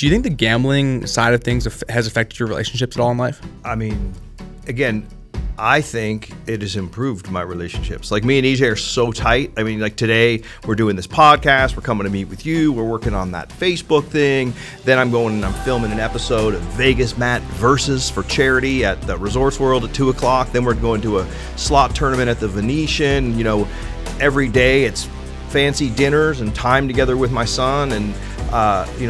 Do you think the gambling side of things has affected your relationships at all in life? I mean, again, I think it has improved my relationships. Like, me and EJ are so tight. I mean, like, today we're doing this podcast. We're coming to meet with you. We're working on that Facebook thing. Then I'm going and I'm filming an episode of Vegas Matt Versus for charity at the Resorts World at 2 o'clock. Then we're going to a slot tournament at the Venetian. You know, every day it's fancy dinners and time together with my son. And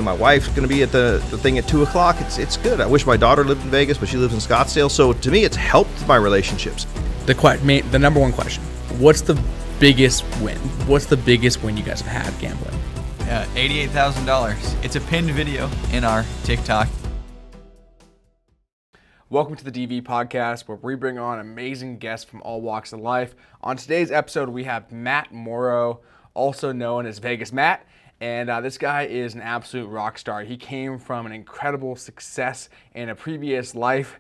my wife's going to be at the thing at 2 o'clock. It's good. I wish my daughter lived in Vegas, but she lives in Scottsdale. So to me, it's helped my relationships. The number one question: what's the biggest win? What's the biggest win you guys have had gambling? $88,000. It's a pinned video in our TikTok. Welcome to the DV Podcast, where we bring on amazing guests from all walks of life. On today's episode, we have Matt Morrow, also known as Vegas Matt. And this guy is an absolute rock star. He came from an incredible success in a previous life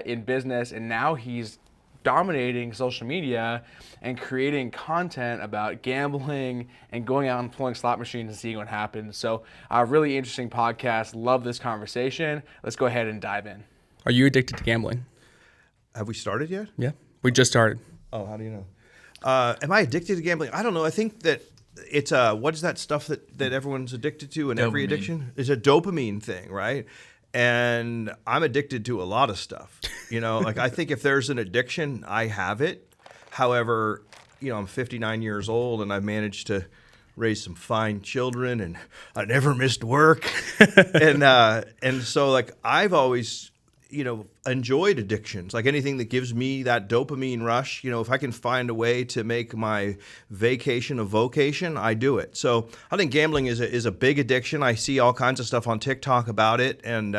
in business, and now he's dominating social media and creating content about gambling and going out and pulling slot machines and seeing what happens. So really interesting podcast. Love this conversation. Let's go ahead and dive in. Are you addicted to gambling? Have we started yet? Yeah, we just started. Oh, how do you know? Am I addicted to gambling? I don't know. I think that it's what is that stuff that everyone's addicted to, and every addiction is a dopamine thing, right? And I'm addicted to a lot of stuff. You know, like, I think if there's an addiction, I have it. However, you know, I'm 59 years old and I've managed to raise some fine children, and I never missed work. and so, like, I've always, you know, enjoyed addictions. Like, anything that gives me that dopamine rush, you know, if I can find a way to make my vacation a vocation, I do it. So I think gambling is a big addiction. I see all kinds of stuff on TikTok about it, and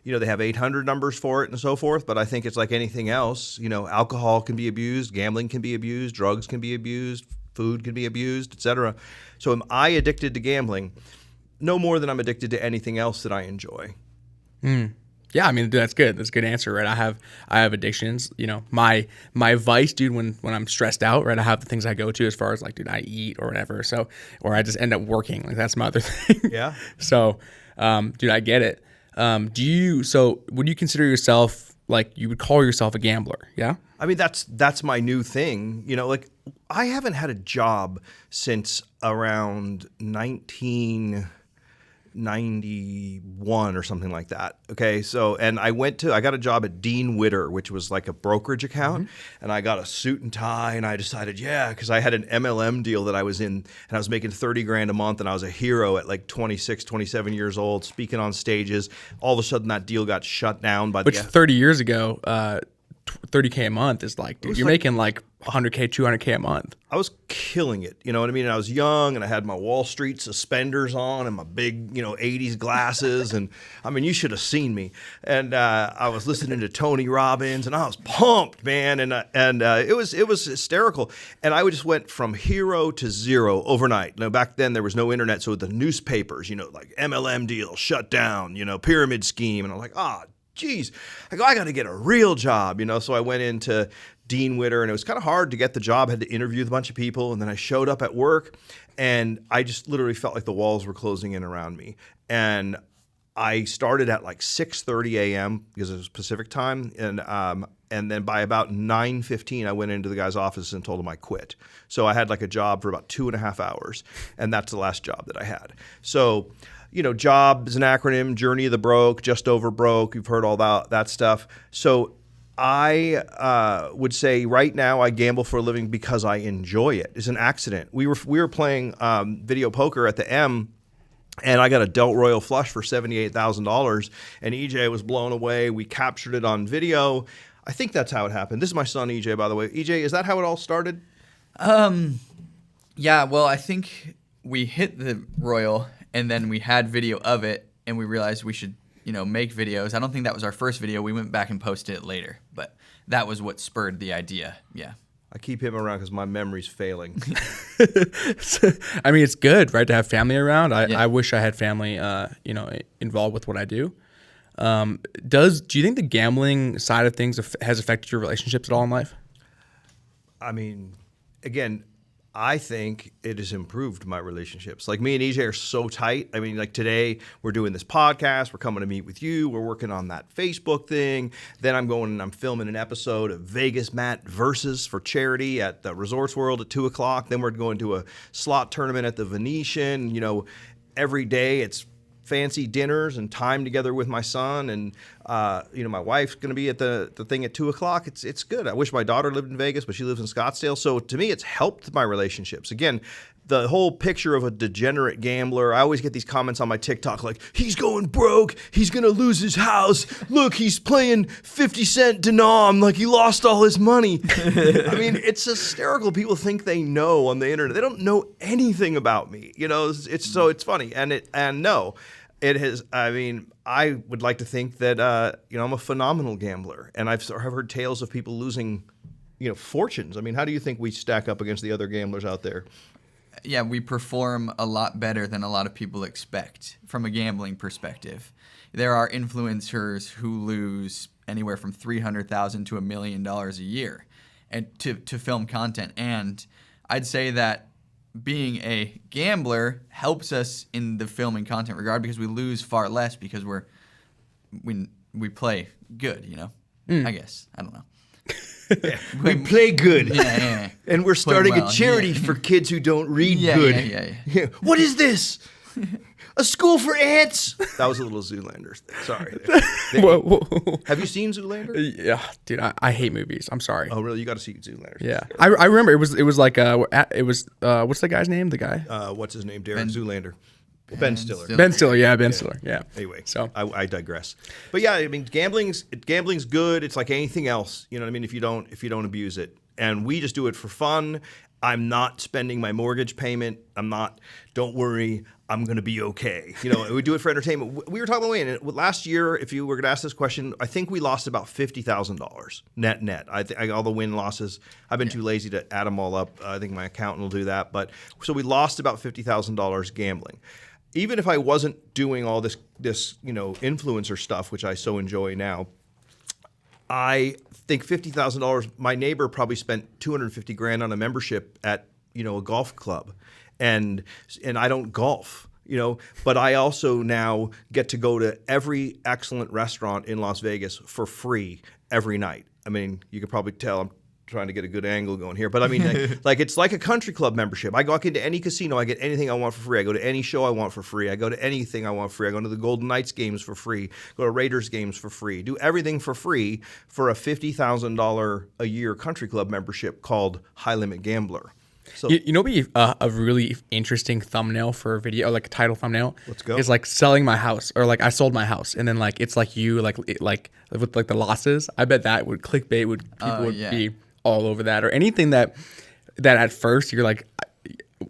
you know, they have 800 numbers for it and so forth. But I think it's like anything else. You know, alcohol can be abused, gambling can be abused, drugs can be abused, food can be abused, etc. So am I addicted to gambling? No more than I'm addicted to anything else that I enjoy. Yeah, I mean, that's good. That's a good answer, right? I have addictions. You know, my vice, dude, when I'm stressed out, right, I have the things I go to as far as, like, dude, I eat or whatever. So, or I just end up working. Like, that's my other thing. Yeah. So, dude, I get it. Would you consider yourself, like, you would call yourself a gambler? Yeah. I mean, that's my new thing. You know, like, I haven't had a job since around 1991 or something like that. Okay. So, and I got a job at Dean Witter, which was like a brokerage account. And I got a suit and tie, and I decided, because I had an MLM deal that I was in, and I was making 30 grand a month, and I was a hero at like 26, 27 years old, speaking on stages. All of a sudden that deal got shut down by Which 30 years ago, $30K a month is like, dude, you're making like $100K, $200K a month. I was killing it. You know what I mean? And I was young, and I had my Wall Street suspenders on and my big, 80s glasses. And I mean, you should have seen me. And I was listening to Tony Robbins, and I was pumped, man. And it was hysterical. And I just went from hero to zero overnight. Now, back then there was no internet, so the newspapers, like MLM deal shut down, pyramid scheme. And I'm like, geez, I got to get a real job, So I went into Dean Witter, and it was kind of hard to get the job. I had to interview with a bunch of people, and then I showed up at work, and I just literally felt like the walls were closing in around me. And I started at like 6:30 a.m. because it was Pacific time, and then by about 9:15, I went into the guy's office and told him I quit. So I had like a job for about 2.5 hours, and that's the last job that I had. So, job is an acronym, Journey of the Broke, Just Over Broke. You've heard all that stuff. So I would say right now I gamble for a living because I enjoy it. It's an accident. We were playing video poker at the M, and I got a Delt Royal flush for $78,000, and EJ was blown away. We captured it on video. I think that's how it happened. This is my son, EJ, by the way. EJ, is that how it all started? Yeah, well, I think we hit the Royal, and then we had video of it, and we realized we should, make videos. I don't think that was our first video. We went back and posted it later, but that was what spurred the idea. Yeah. I keep him around because my memory's failing. I mean, it's good, right, to have family around. I wish I had family, involved with what I do. Do you think the gambling side of things has affected your relationships at all in life? I mean, again, I think it has improved my relationships. Like me and EJ are so tight. I mean, like today we're doing this podcast. We're coming to meet with you. We're working on that Facebook thing. Then I'm going and I'm filming an episode of Vegas Matt Versus for charity at the Resorts World at 2:00. Then we're going to a slot tournament at the Venetian. You know, every day it's fancy dinners and time together with my son, and my wife's going to be at the thing at 2:00. It's good. I wish my daughter lived in Vegas, but she lives in Scottsdale. So to me, it's helped my relationships. Again, the whole picture of a degenerate gambler. I always get these comments on my TikTok like, he's going broke. He's going to lose his house. Look, he's playing 50-cent denom like he lost all his money. I mean, it's hysterical. People think they know on the internet. They don't know anything about me. You know, it's funny. And no, it has. I mean, I would like to think that I'm a phenomenal gambler, and I've heard tales of people losing, fortunes. I mean, how do you think we stack up against the other gamblers out there? Yeah, we perform a lot better than a lot of people expect from a gambling perspective. There are influencers who lose anywhere from $300,000 to $1 million a year and to film content. And I'd say that being a gambler helps us in the film and content regard because we lose far less because we play good, I guess. I don't know. Yeah, we play good. Yeah. And we're starting a charity for kids who don't read good. Yeah. What is this? A school for ants? That was a little Zoolander thing. Sorry. Whoa. Have you seen Zoolander? Yeah, dude, I hate movies. I'm sorry. Oh, really? You got to see Zoolander. Yeah. I remember it was like what's the guy's name? The guy? What's his name? Derek Zoolander. Ben Stiller. Ben Stiller, yeah, Ben Stiller, yeah. Anyway, so I digress. But yeah, I mean, gambling's good. It's like anything else. You know what I mean? If you don't abuse it, and we just do it for fun. I'm not spending my mortgage payment. Don't worry, I'm going to be okay. We do it for entertainment. We were talking about Wayne last year. If you were going to ask this question, I think we lost about $50,000 net. I think all the win losses. I've been too lazy to add them all up. I think my accountant will do that. But so we lost about $50,000 gambling. Even if I wasn't doing all this influencer stuff, which I so enjoy now, I think $50,000. My neighbor probably spent $250,000 on a membership at a golf club, and I don't golf, but I also now get to go to every excellent restaurant in Las Vegas for free every night. I mean, you could probably tell I'm trying to get a good angle going here, but I mean, like it's like a country club membership. I walk into any casino, I get anything I want for free. I go to any show I want for free. I go to anything I want for free. I go to the Golden Knights games for free. Go to Raiders games for free. Do everything for free for a $50,000 a year country club membership called High Limit Gambler. So what'd be a really interesting thumbnail for a video, like a title thumbnail? Let's go. Is like selling my house, or like I sold my house, and then like it's like you like with like the losses. I bet that would clickbait people would be all over that, or anything that at first you're like,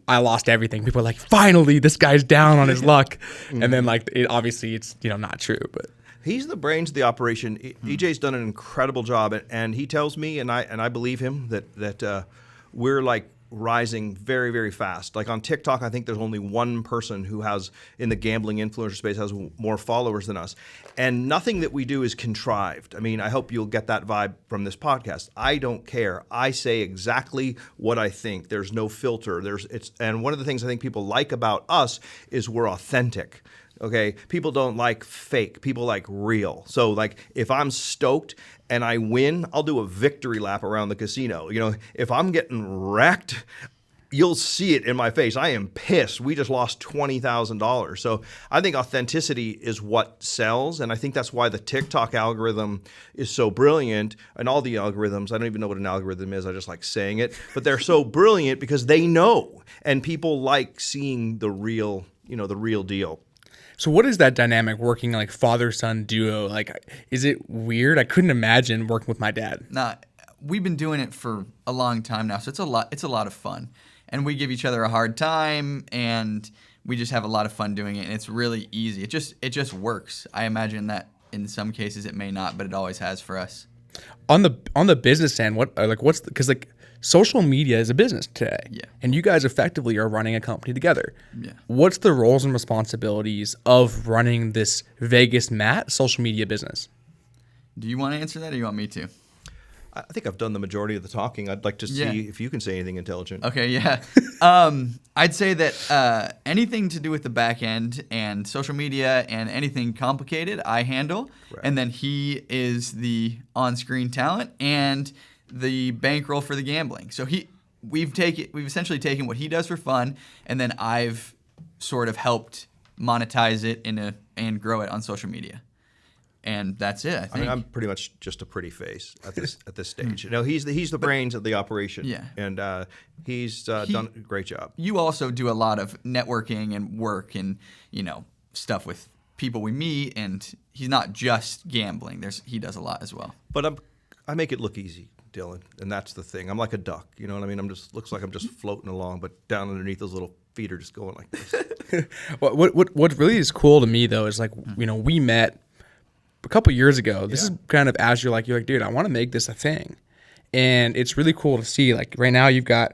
I lost everything. People are like, finally, this guy's down on his luck, and then like obviously it's not true, but. He's the brains of the operation. EJ's done an incredible job, and he tells me, and I believe him, that we're like rising very, very fast. Like on TikTok, I think there's only one person who has, in the gambling influencer space, has more followers than us. And nothing that we do is contrived. I mean, I hope you'll get that vibe from this podcast. I don't care. I say exactly what I think. There's no filter. And one of the things I think people like about us is we're authentic. Okay, people don't like fake. People like real. So like if I'm stoked and I win, I'll do a victory lap around the casino. If I'm getting wrecked, you'll see it in my face. I am pissed. We just lost $20,000. So I think authenticity is what sells. And I think that's why the TikTok algorithm is so brilliant. And all the algorithms, I don't even know what an algorithm is. I just like saying it. But they're so brilliant because they know. And people like seeing the real deal. So what is that dynamic working like father-son duo? Like, is it weird? I couldn't imagine working with my dad. Nah, we've been doing it for a long time now, so it's a lot of fun. And we give each other a hard time, and we just have a lot of fun doing it, and it's really easy. It just works. I imagine that in some cases it may not, but it always has for us. On the business end, because social media is a business today. Yeah. And you guys effectively are running a company together. Yeah. What's the roles and responsibilities of running this Vegas Matt social media business? Do you want to answer that, or you want me to? I think I've done the majority of the talking. I'd like to see if you can say anything intelligent. Okay, yeah. I'd say that anything to do with the back end and social media and anything complicated, I handle. Right. And then he is the on-screen talent and the bankroll for the gambling. So we've essentially taken what he does for fun, and then I've sort of helped monetize it and grow it on social media. And that's it, I think. I mean, I'm pretty much just a pretty face at this stage. You know, he's the brains of the operation. Yeah. And he's done a great job. You also do a lot of networking and work and, stuff with people we meet, and he's not just gambling. He does a lot as well. But I make it look easy, Dylan, and that's the thing. I'm like a duck, you know what I mean? Looks like I'm just floating along, but down underneath those little feet are just going like this. What really is cool to me though is like, we met a couple years ago. This is kind of as you're like, dude, I want to make this a thing. And it's really cool to see, like, right now you got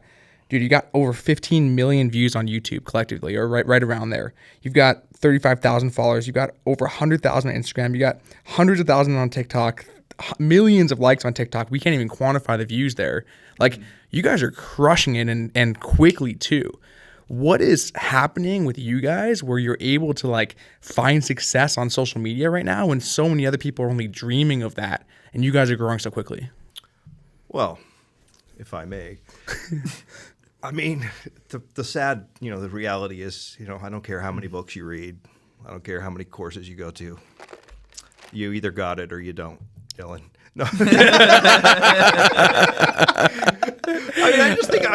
over 15 million views on YouTube collectively, or right around there. You've got 35,000 followers. You've got over 100,000 on Instagram. You got hundreds of thousands on TikTok, millions of likes on TikTok. We can't even quantify the views there. Like, you guys are crushing it and quickly too. What is happening with you guys where you're able to like find success on social media right now when so many other people are only dreaming of that, and you guys are growing so quickly? Well, if I may, I mean, the sad, the reality is, I don't care how many books you read. I don't care how many courses you go to. You either got it or you don't, Dylan. No.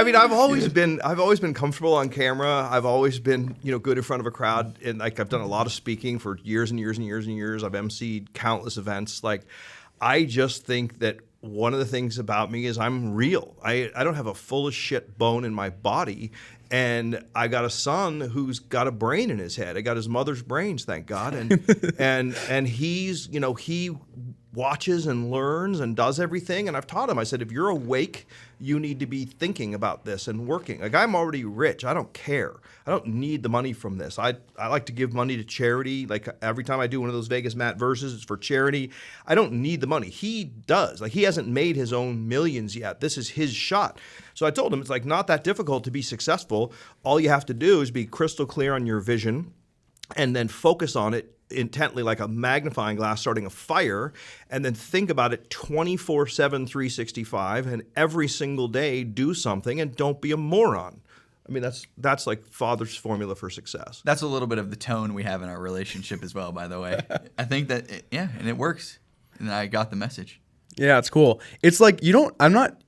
I've always been comfortable on camera. I've always been, good in front of a crowd, and like I've done a lot of speaking for years and years and years and years. I've emceed countless events. Like, I just think that one of the things about me is I'm real. I don't have a full of shit bone in my body, and I got a son who's got a brain in his head. I got his mother's brains, thank God, and he's, he watches and learns and does everything. And I've taught him, I said, if you're awake, you need to be thinking about this and working. Like, I'm already rich. I don't care. I don't need the money from this. I like to give money to charity. Like, every time I do one of those Vegas Matt verses, it's for charity. I don't need the money. He does. Like, he hasn't made his own millions yet. This is his shot. So I told him, it's like not that difficult to be successful. All you have to do is be crystal clear on your vision and then focus on it intently, like a magnifying glass starting a fire, and then think about it 24/7, 365, and every single day do something, and don't be a moron. I mean, that's like father's formula for success. That's a little bit of the tone we have in our relationship as well, by the way. I think that, and it works. And I got the message. Yeah, it's cool. It's like I'm not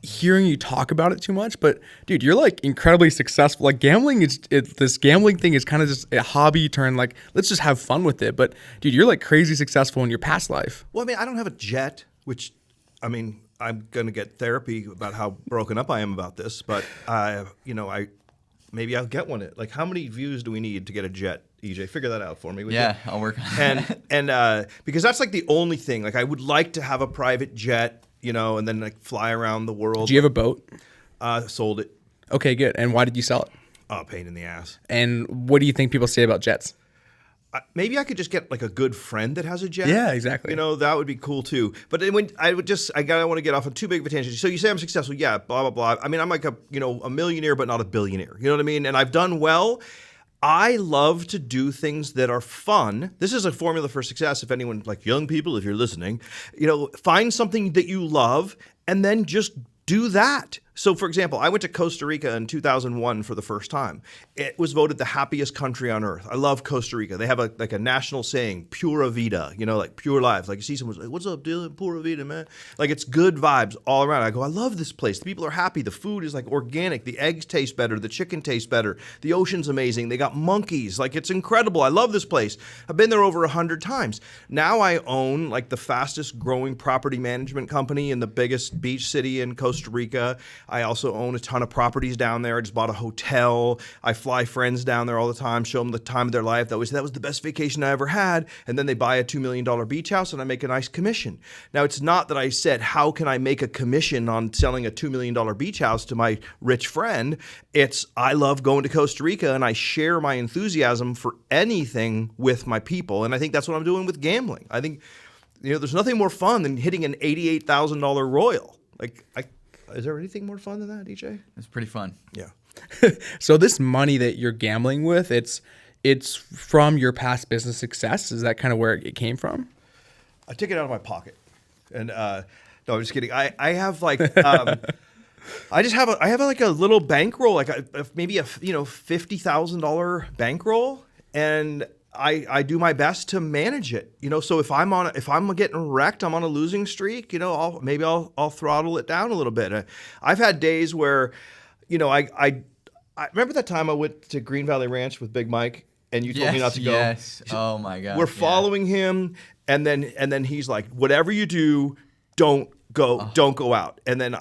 hearing you talk about it too much, but dude, you're like incredibly successful. Like, gambling this gambling thing is kind of just a hobby turn, like, let's just have fun with it. But dude, you're like crazy successful in your past life. Well, I mean, I don't have a jet, which, I mean, I'm going to get therapy about how broken up I am about this, but maybe I'll get one. Like, how many views do we need to get a jet? EJ, figure that out for me. Yeah, I'll work on it. And because that's like the only thing. Like, I would like to have a private jet, and then like fly around the world. Do you have a boat? Sold it. Okay, good. And why did you sell it? Oh, pain in the ass. And what do you think people say about jets? Maybe I could just get like a good friend that has a jet. Yeah, exactly. That would be cool too. But then when I want to get off on too big of a tangent. So you say I'm successful, yeah, blah blah blah. I mean, I'm like a millionaire, but not a billionaire. You know what I mean? And I've done well. I love to do things that are fun. This is a formula for success. If anyone, like young people, if you're listening, find something that you love and then just do that. So, for example, I went to Costa Rica in 2001 for the first time. It was voted the happiest country on earth. I love Costa Rica. They have a national saying, pura vida, like pure lives. Like, you see someone's like, what's up, Dylan? Pura vida, man. Like, it's good vibes all around. I go, I love this place. The people are happy. The food is like organic. The eggs taste better. The chicken tastes better. The ocean's amazing. They got monkeys. Like, it's incredible. I love this place. I've been there over 100 times. Now I own like the fastest growing property management company in the biggest beach city in Costa Rica. I also own a ton of properties down there. I just bought a hotel. I fly friends down there all the time, show them the time of their life. That was the best vacation I ever had. And then they buy a $2 million beach house and I make a nice commission. Now, it's not that I said, how can I make a commission on selling a $2 million beach house to my rich friend? It's, I love going to Costa Rica and I share my enthusiasm for anything with my people. And I think that's what I'm doing with gambling. I think there's nothing more fun than hitting an $88,000 Royal. Like, is there anything more fun than that, DJ? It's pretty fun. Yeah. So this money that you're gambling with, it's from your past business success. Is that kind of where it came from? I take it out of my pocket, and no, I'm just kidding. I have like I have like a little bankroll, like maybe a $50,000 bankroll, and I do my best to manage it. So if I'm getting wrecked, I'm on a losing streak. I'll throttle it down a little bit. I've had days where, I remember that time I went to Green Valley Ranch with Big Mike, and you told me not to go. Yes. Oh my God. We're following him, and then he's like, whatever you do, don't go out. And then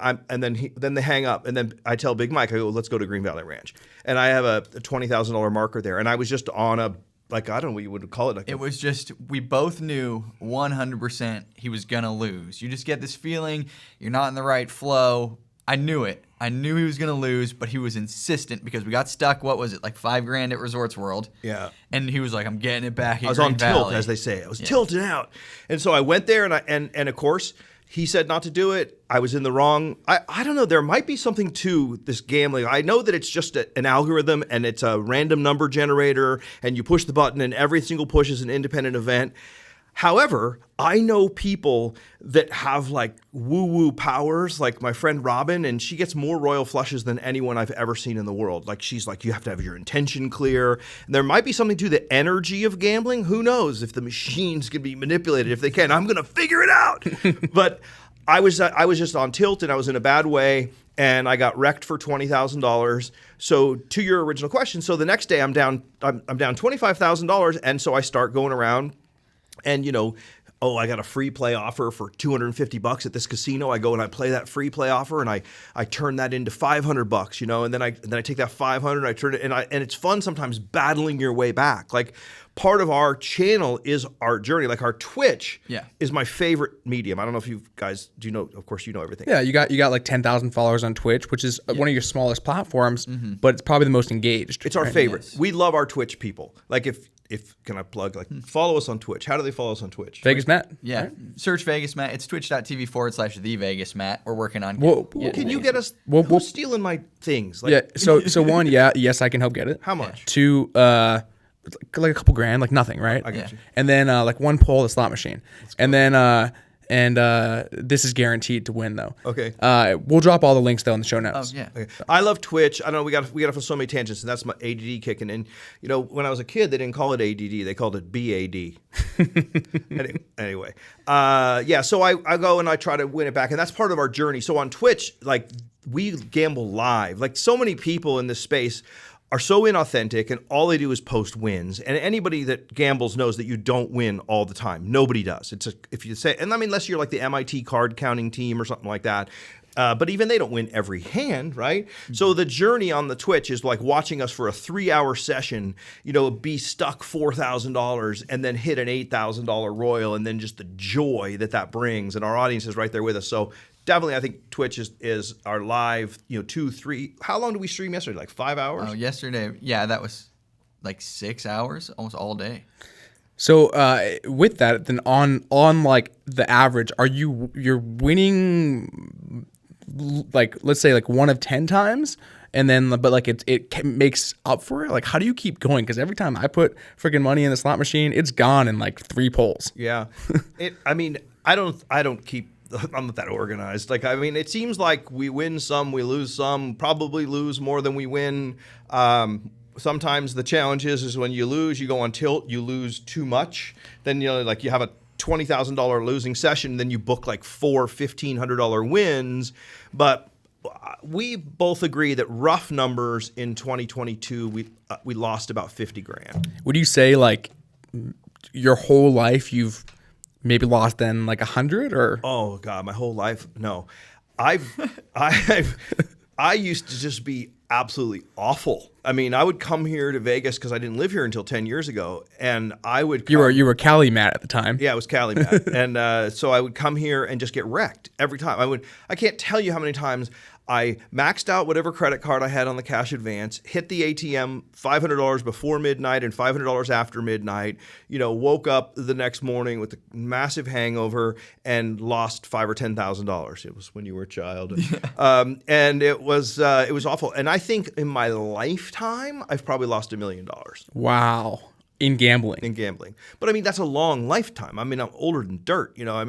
they hang up, and then I tell Big Mike, I go, let's go to Green Valley Ranch, and I have a $20,000 marker there, and I was just on a, like, I don't know what you would call it. It was just, we both knew 100% he was gonna lose. You just get this feeling you're not in the right flow. I knew it. I knew he was going to lose, but he was insistent because we got stuck, what was it, like $5,000 at Resorts World? Yeah. And he was like, I'm getting it back in I was Green on Valley. tilt, as they say. I was tilted out. And so I went there, and of course, he said not to do it. I was in the wrong. I don't know. There might be something to this gambling. I know that it's just an algorithm, and it's a random number generator, and you push the button, and every single push is an independent event. However, I know people that have like woo-woo powers, like my friend Robin, and she gets more royal flushes than anyone I've ever seen in the world. Like, she's like, you have to have your intention clear. And there might be something to the energy of gambling. Who knows if the machines can be manipulated? If they can, I'm going to figure it out. But I was just on tilt, and I was in a bad way, and I got wrecked for $20,000. So to your original question, so the next day I'm down $25,000, and so I start going around. And, I got a free play offer for $250 at this casino. I go and I play that free play offer, and I turn that into $500, and then I take that 500 and I turn it, and it's fun sometimes battling your way back. Like, part of our channel is our journey. Like, our Twitch is my favorite medium. I don't know if you guys do know. Of course, you know everything. Yeah, you got like 10,000 followers on Twitch, which is one of your smallest platforms, but it's probably the most engaged. It's our favorite. Yes. We love our Twitch people. Like, if can I plug, like, follow us on Twitch. How do they follow us on Twitch? Vegas Matt. Yeah. Right? Search Vegas Matt. It's twitch.tv/the Vegas Matt. We're working on can you get us who's stealing my things? Like, yeah. So one, yes, I can help get it. How much? Two, like a couple grand, like nothing, right? I got you. And then like one pull, the slot machine. And then this is guaranteed to win though. Okay. We'll drop all the links though in the show notes. Oh yeah. Okay. I love Twitch. I don't know. We got so many tangents, and that's my ADD kicking in. When I was a kid, they didn't call it ADD. They called it BAD. Anyway. So I go and I try to win it back, and that's part of our journey. So on Twitch, like, we gamble live. Like, so many people in this space are so inauthentic, and all they do is post wins. And anybody that gambles knows that you don't win all the time. Nobody does. If you say, and I mean, unless you're like the MIT card counting team or something like that. But even they don't win every hand, right? Mm-hmm. So the journey on the Twitch is like watching us for a 3-hour session, be stuck $4,000 and then hit an $8,000 Royal, and then just the joy that brings. And our audience is right there with us. So definitely, I think Twitch is our live, 2, 3. How long did we stream yesterday? Like 5 hours? Oh, yesterday, yeah, that was like 6 hours, almost all day. So with that, then on like the average, you're winning, like, let's say like 1 of 10 times, and then but like it makes up for it. Like, how do you keep going? Because every time I put freaking money in the slot machine, it's gone in like 3 pulls. Yeah, I don't keep. I'm not that organized. Like, I mean, it seems like we win some, we lose some, probably lose more than we win. Sometimes the challenge is when you lose, you go on tilt, you lose too much. Then, like, you have a $20,000 losing session, then you book like 4 $1,500 wins. But we both agree that rough numbers in 2022, we lost about 50 grand. Would you say like your whole life you've maybe lost then like 100 or? Oh God, my whole life? No, I used to just be absolutely awful. I mean, I would come here to Vegas because I didn't live here until 10 years ago, and I would come, you were Cali Matt at the time. Yeah, it was Cali Matt, and so I would come here and just get wrecked every time. I can't tell you how many times I maxed out whatever credit card I had on the cash advance, hit the ATM $500 before midnight and $500 after midnight, woke up the next morning with a massive hangover and lost $5,000 or $10,000. It was when you were a child. And it was awful. And I think in my lifetime, I've probably lost $1 million. Wow. In gambling. But I mean, that's a long lifetime. I mean, I'm older than dirt. I'm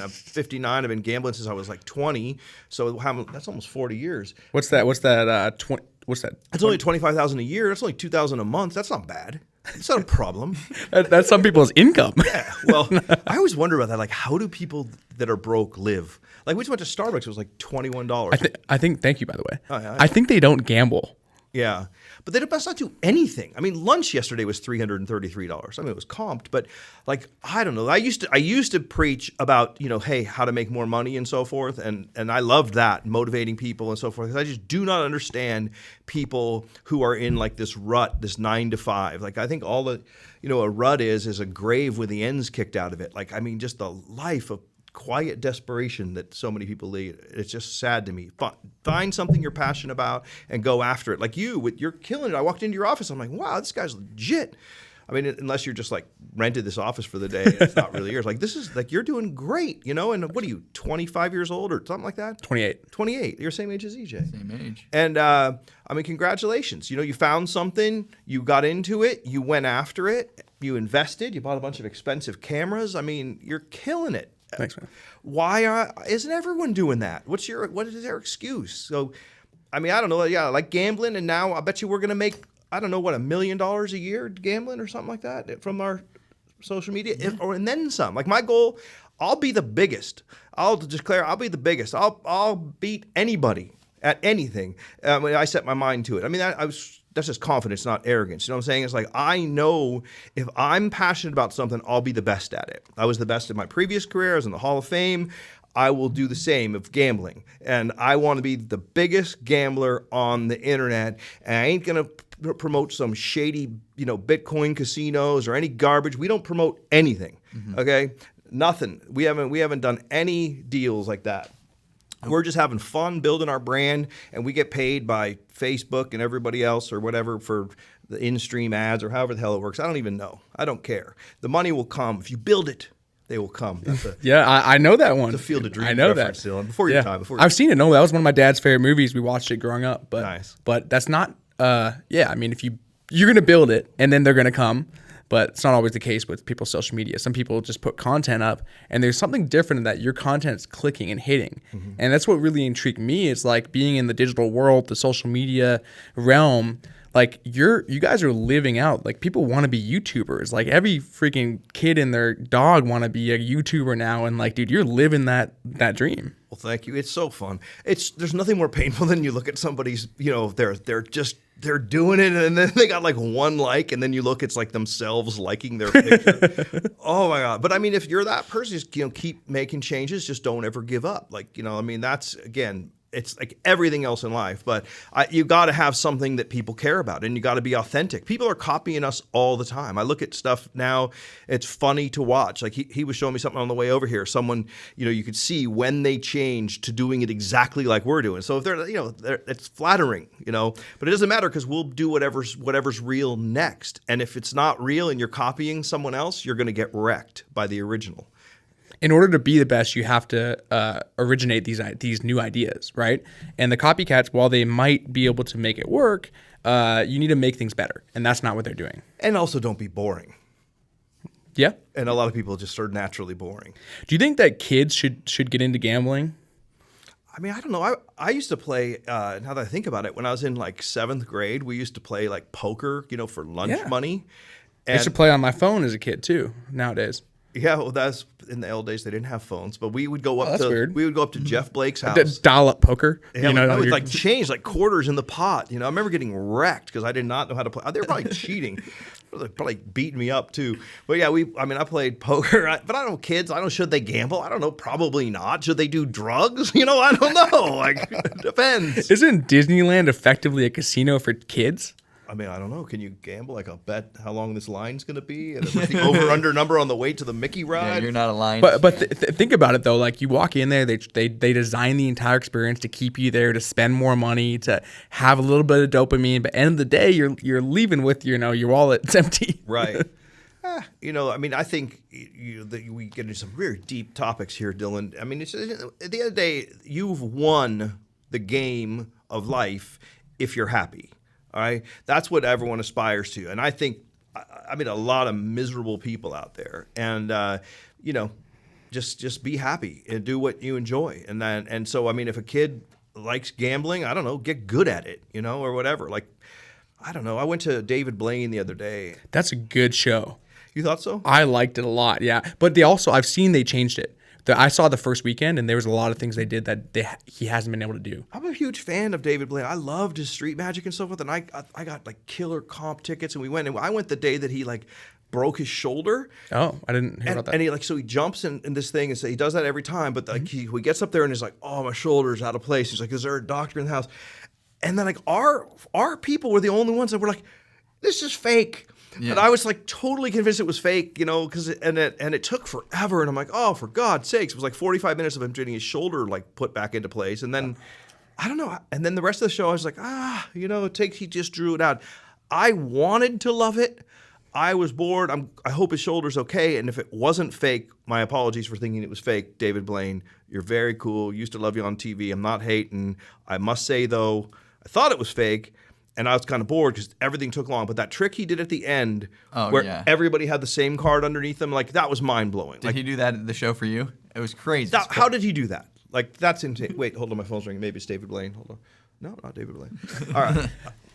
59. I've been gambling since I was like 20. So that's almost 40 years. What's that? What's that? That's only $25,000 a year. That's only $2,000 a month. That's not bad. It's not a problem. That's some people's income. Yeah. Well, I always wonder about that. Like, how do people that are broke live? Like, we just went to Starbucks. It was like $21. I think. Thank you, by the way. Oh, yeah, I think they don't gamble. Yeah. But they must not do anything. I mean, lunch yesterday was $333. I mean, it was comped, but like, I don't know. I used to preach about, hey, how to make more money and so forth. And I loved that, motivating people and so forth. I just do not understand people who are in like this rut, this 9 to 5. Like, I think all the, a rut is a grave with the ends kicked out of it. Like, I mean, just the life of quiet desperation that so many people lead. It's just sad to me. Find something you're passionate about and go after it. Like you're killing it. I walked into your office. I'm like, wow, this guy's legit. I mean, unless you're just like rented this office for the day and it's not really yours. Like this is like, you're doing great, And what are you, 25 years old or something like that? 28. 28. You're the same age as EJ. Same age. And I mean, congratulations. You found something, you got into it, you went after it, you invested, you bought a bunch of expensive cameras. I mean, you're killing it. Thanks, man. Why isn't everyone doing that? What is their excuse? So, I mean, I don't know. Yeah, like gambling, and now I bet you we're going to make, I don't know, what, $1 million a year gambling or something like that from our social media, and then some. Like my goal, I'll be the biggest. I'll declare I'll be the biggest. I'll beat anybody at anything. When I set my mind to it. I mean, that's just confidence, not arrogance. You know what I'm saying? It's like, I know if I'm passionate about something, I'll be the best at it. I was the best in my previous career. I was in the Hall of Fame. I will do the same of gambling. And I want to be the biggest gambler on the internet. And I ain't going to promote some shady, Bitcoin casinos or any garbage. We don't promote anything. Okay? Nothing. We haven't done any deals like that. We're just having fun building our brand, and we get paid by Facebook and everybody else or whatever for the in-stream ads or however the hell it works. I don't even know. I don't care. The money will come. If you build it, they will come. I know that one. The Field of Dreams. I know that. Still. Before your time. I've seen it. No, that was one of my dad's favorite movies. We watched it growing up. But, nice. But that's not, I mean, if you're going to build it, and then they're going to come. But it's not always the case with people's social media. Some people just put content up, and there's something different in that your content's clicking and hitting. And that's what really intrigued me. Is like being in the digital world, the social media realm. Like you guys are living out. Like people want to be YouTubers. Like every freaking kid and their dog want to be a YouTuber now. And like, dude, you're living that dream. Well, thank you. It's so fun. There's nothing more painful than you look at somebody's. They're doing it, and then they got like one like, and then you look, it's like themselves liking their picture. Oh my God. But I mean, if you're that person, just, keep making changes. Just don't ever give up. Like, I mean, that's, again, it's like everything else in life, but you got to have something that people care about, and you got to be authentic. People are copying us all the time. I look at stuff now, it's funny to watch. Like he was showing me something on the way over here. Someone, you could see when they changed to doing it exactly like we're doing. So if it's flattering, but it doesn't matter because we'll do whatever's real next. And if it's not real and you're copying someone else, you're going to get wrecked by the original. In order to be the best, you have to originate these new ideas, right? And the copycats, while they might be able to make it work, you need to make things better, and that's not what they're doing. And also, don't be boring. Yeah. And a lot of people just are naturally boring. Do you think that kids should get into gambling? I mean, I don't know. I used to play, now that I think about it, when I was in like 7th grade, we used to play like poker, for lunch money. I used to play on my phone as a kid too, nowadays. Yeah, well, that's in the old days. They didn't have phones, but we would go up weird. We would go up to Jeff Blake's house. Dial up poker. Yeah, with like change, like quarters in the pot. I remember getting wrecked because I did not know how to play. They were probably cheating. They were probably beating me up too. But yeah, I played poker. But I don't know, kids. Should they gamble? I don't know. Probably not. Should they do drugs? I don't know. Like, it depends. Isn't Disneyland effectively a casino for kids? I mean, I don't know. Can you gamble? Like, I'll bet how long this line's going to be, and what's the over/under number on the way to the Mickey ride. Yeah, you're not aligned. But think about it though. Like you walk in there, they design the entire experience to keep you there, to spend more money, to have a little bit of dopamine. But at the end of the day, you're leaving with your wallet's empty. Right. I mean, I think that we get into some very deep topics here, Dylan. I mean, at the end of the day, you've won the game of life if you're happy. All right, that's what everyone aspires to, and I think, I mean, a lot of miserable people out there, and just be happy and do what you enjoy, and so I mean, if a kid likes gambling, I don't know, get good at it, or whatever. Like, I don't know. I went to David Blaine the other day. That's a good show. You thought so? I liked it a lot, yeah. But I've seen they changed it. I saw the first weekend, and there was a lot of things they did that he hasn't been able to do. I'm a huge fan of David Blaine. I loved his street magic and so forth, and I got like killer comp tickets, and we went. And I went the day that he like broke his shoulder. Oh, I didn't hear about that. And he jumps in this thing, and so he does that every time. But like he gets up there and he's like, "Oh, my shoulder's out of place." He's like, "Is there a doctor in the house?" And then like our people were the only ones that were like, "This is fake." Yeah. And I was like totally convinced it was fake, because it took forever. And I'm like, oh, for God's sakes. It was like 45 minutes of him getting his shoulder like put back into place. And then, I don't know. And then the rest of the show, I was like, he just drew it out. I wanted to love it. I was bored. I hope his shoulder's okay. And if it wasn't fake, my apologies for thinking it was fake, David Blaine. You're very cool. Used to love you on TV. I'm not hating. I must say, though, I thought it was fake. And I was kind of bored because everything took long. But that trick he did at the end, where everybody had the same card underneath them, like that was mind blowing. Did he do that at the show for you? It was crazy. How did he do that? Like that's insane. Wait, hold on, my phone's ringing. Maybe it's David Blaine. Hold on. No, not David Blaine. All right.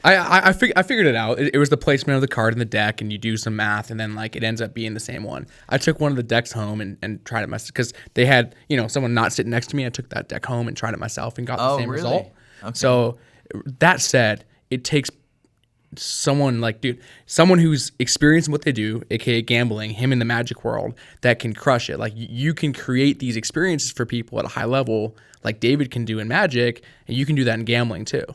I figured it out. It was the placement of the card in the deck, and you do some math, and then like it ends up being the same one. I took one of the decks home and tried it myself because they had someone not sitting next to me. I took that deck home and tried it myself and got the same result. Okay. So that said, it takes someone who's experienced in what they do, aka gambling, him in the magic world, that can crush it. Like you can create these experiences for people at a high level, like David can do in magic, and you can do that in gambling too,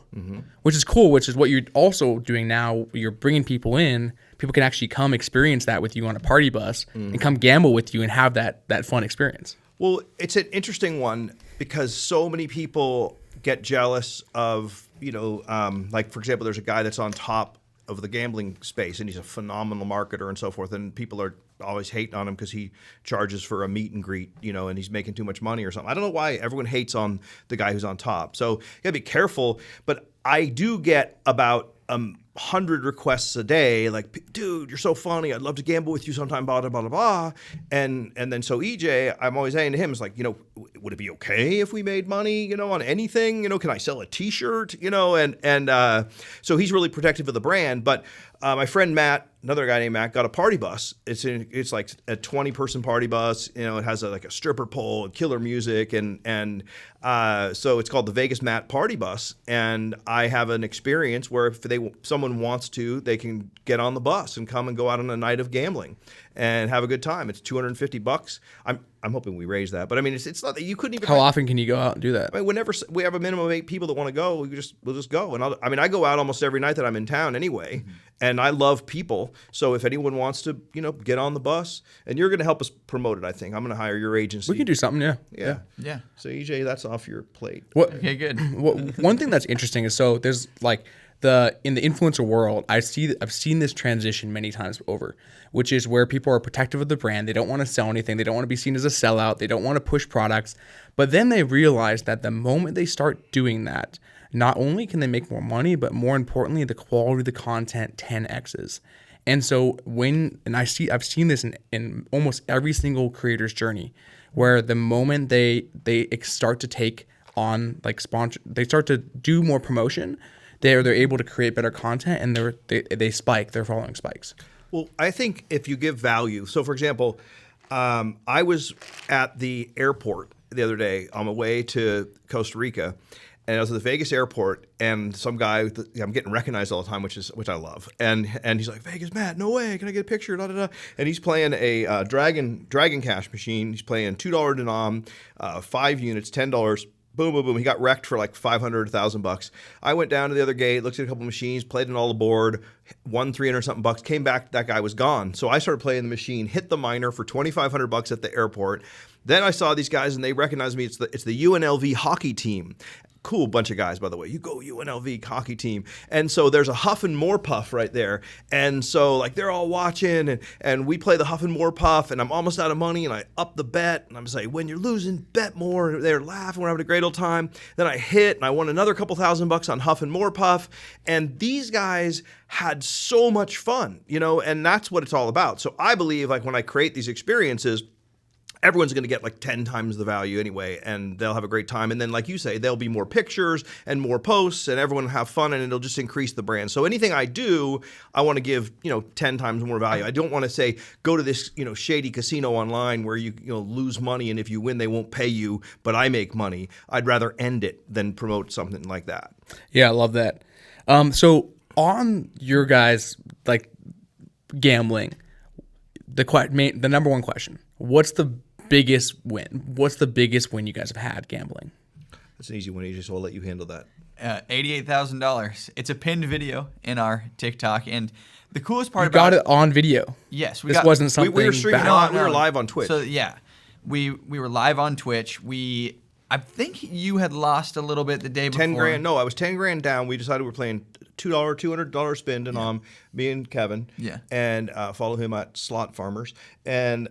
which is cool. Which is what you're also doing now. You're bringing people in. People can actually come experience that with you on a party bus and come gamble with you and have that fun experience. Well, it's an interesting one because so many people get jealous of, like, for example, there's a guy that's on top of the gambling space, and he's a phenomenal marketer and so forth, and people are always hating on him because he charges for a meet and greet, and he's making too much money or something. I don't know why everyone hates on the guy who's on top. So you gotta be careful, but I do get about 100 requests a day, like, dude, you're so funny. I'd love to gamble with you sometime, blah, blah, blah, blah. And then so EJ, I'm always saying to him, it's like, would it be okay if we made money, on anything? Can I sell a T-shirt? So he's really protective of the brand. But my friend Matt, another guy named Matt, got a party bus. It's like a 20-person party bus. It has a stripper pole and killer music, and so it's called the Vegas Matt Party Bus. And I have an experience where if someone wants to, they can get on the bus and come and go out on a night of gambling and have a good time. It's $250. I'm hoping we raise that, but I mean, it's not that you couldn't even. How often can you go out and do that? I mean, whenever we have a minimum of 8 people that want to go, we'll just go. And I go out almost every night that I'm in town anyway, and I love people. So if anyone wants to, get on the bus, and you're going to help us promote it, I think I'm going to hire your agency. We can do something, yeah. So EJ, that's off your plate. Okay, good. One thing that's interesting is there's like in the influencer world, I've seen this transition many times over, which is where people are protective of the brand. They don't want to sell anything. They don't want to be seen as a sellout. They don't want to push products. But then they realize that the moment they start doing that, not only can they make more money, but more importantly, the quality of the content 10x's. And so I've seen this in almost every single creator's journey, where the moment they start to take on like sponsor, they start to do more promotion, they're able to create better content, and they spike. Their following spikes. Well, I think if you give value. So, for example, I was at the airport the other day on my way to Costa Rica, and I was at the Vegas airport, and some guy, I'm getting recognized all the time, which I love. And he's like, "Vegas Matt, no way, can I get a picture?" Da, da, da. And he's playing a Dragon Cash machine. He's playing $2 denom, 5 units, $10. Boom, boom, boom. He got wrecked for like $500, $1,000. I went down to the other gate, looked at a couple machines, played in all the board, won 300 something bucks, came back, that guy was gone. So I started playing the machine, hit the miner for $2,500 at the airport. Then I saw these guys and they recognized me. It's the UNLV hockey team. Cool bunch of guys, by the way. You go UNLV hockey team. And so there's a Huff and More Puff right there. And so like they're all watching and we play the Huff and More Puff and I'm almost out of money and I up the bet and I'm saying, when you're losing, bet more. They're laughing, we're having a great old time. Then I hit and I won another couple $1,000 on Huff and More Puff. And these guys had so much fun, and that's what it's all about. So I believe like when I create these experiences, everyone's going to get like 10 times the value anyway, and they'll have a great time. And then, like you say, there'll be more pictures and more posts, and everyone will have fun, and it'll just increase the brand. So anything I do, I want to give 10 times more value. I don't want to say go to this shady casino online where you lose money, and if you win, they won't pay you, but I make money. I'd rather end it than promote something like that. Yeah, I love that. So on your guys like gambling, the number one question: what's the biggest win? What's the biggest win you guys have had gambling? That's an easy one, AJ, so I'll let you handle that. $88,000. It's a pinned video in our TikTok, and the coolest part about it on video. Yes, wasn't something we were streaming. We were live on Twitch. So yeah, we were live on Twitch. I think you had lost a little bit the day before. 10 grand. No, I was 10 grand down. We decided we were playing $200 spin denom, me and Kevin. Yeah. And follow him at Slot Farmers. And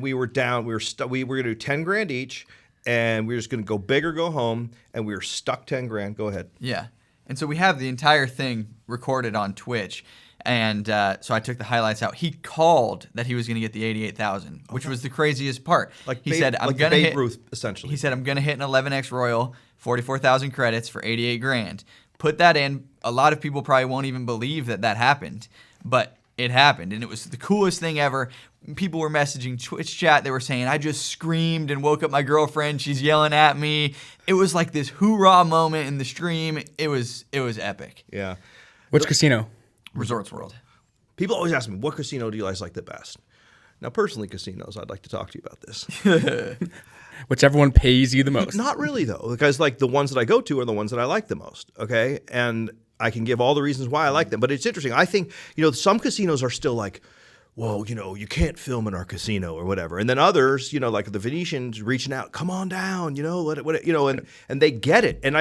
we were down. We were going to do 10 grand each, and we were just going to go big or go home. And we were stuck 10 grand. Go ahead. Yeah. And so we have the entire thing recorded on Twitch. And so I took the highlights out. He called that he was going to get the 88,000, which was the craziest part. He said, "I'm going to hit Ruth, essentially." He said, "I'm going to hit an 11x Royal, 44,000 credits for 88 grand." Put that in. A lot of people probably won't even believe that happened, but it happened, and it was the coolest thing ever. People were messaging Twitch chat. They were saying, "I just screamed and woke up my girlfriend. She's yelling at me." It was like this hoorah moment in the stream. It was epic. Yeah. Which casino? Resorts World. People always ask me, what casino do you guys like the best? Now, personally, casinos, I'd like to talk to you about this. Whichever one pays you the most. Not really, though, because like the ones that I go to are the ones that I like the most, okay? And I can give all the reasons why I like them. But it's interesting. I think, some casinos are still like, well, you can't film in our casino or whatever. And then others, like the Venetians reaching out, come on down, and they get it. And